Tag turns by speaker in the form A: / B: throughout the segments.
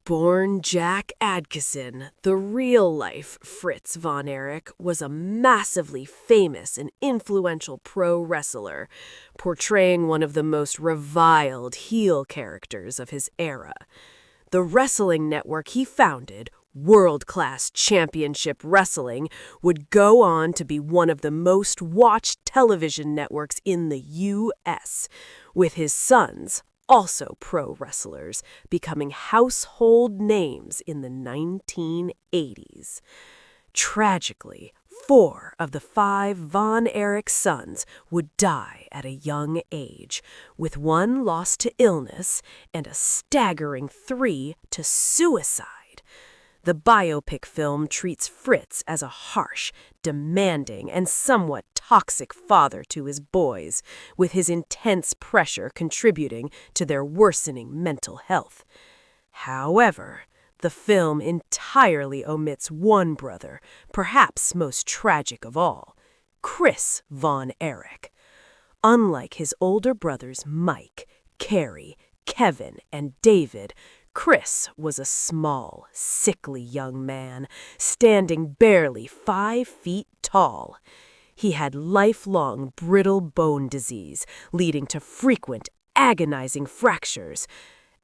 A: Born Jack Adkisson, the real-life Fritz Von Erich was a massively famous and influential pro wrestler, portraying one of the most reviled heel characters of his era. The wrestling network he founded, World-Class Championship Wrestling, would go on to be one of the most watched television networks in the U.S., with his sons, also pro wrestlers, becoming household names in the 1980s. Tragically, 4 of the 5 Von Erich sons would die at a young age, with 1 lost to illness and a staggering 3 to suicide. The biopic film treats Fritz as a harsh, demanding, and somewhat toxic father to his boys, with his intense pressure contributing to their worsening mental health. However, the film entirely omits one brother, perhaps most tragic of all, Chris Von Erich. Unlike his older brothers Mike, Kerry, Kevin, and David, Chris was a small, sickly young man, standing barely 5 feet tall. He had lifelong brittle bone disease, leading to frequent, agonizing fractures.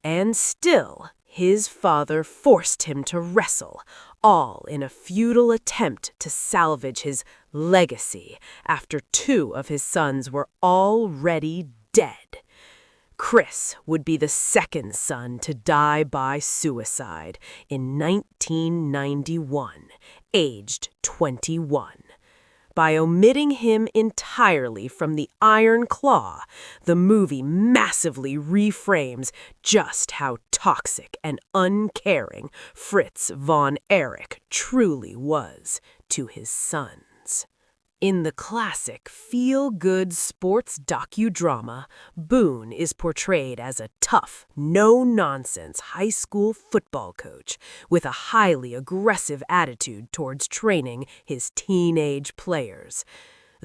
A: And still, his father forced him to wrestle, all in a futile attempt to salvage his legacy after 2 of his sons were already dead. Chris would be the second son to die by suicide in 1991, aged 21. By omitting him entirely from the Iron Claw, the movie massively reframes just how toxic and uncaring Fritz Von Erich truly was to his sons. In the classic feel-good sports docudrama, Boone is portrayed as a tough, no-nonsense high school football coach with a highly aggressive attitude towards training his teenage players.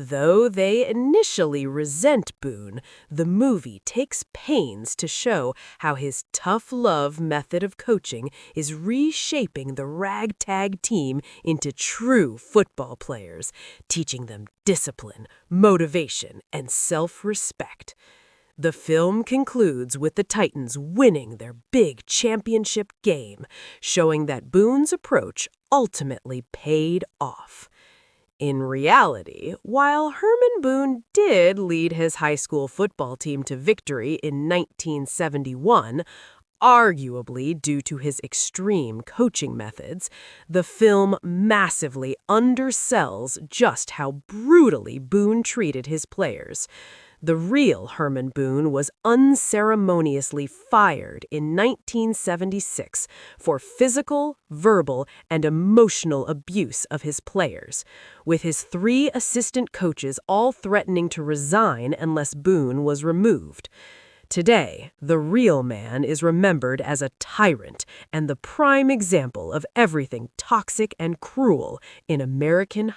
A: Though they initially resent Boone, the movie takes pains to show how his tough love method of coaching is reshaping the ragtag team into true football players, teaching them discipline, motivation, and self-respect. The film concludes with the Titans winning their big championship game, showing that Boone's approach ultimately paid off. In reality, while Herman Boone did lead his high school football team to victory in 1971, arguably due to his extreme coaching methods, the film massively undersells just how brutally Boone treated his players. The real Herman Boone was unceremoniously fired in 1976 for physical, verbal, and emotional abuse of his players, with his 3 assistant coaches all threatening to resign unless Boone was removed. Today, the real man is remembered as a tyrant and the prime example of everything toxic and cruel in American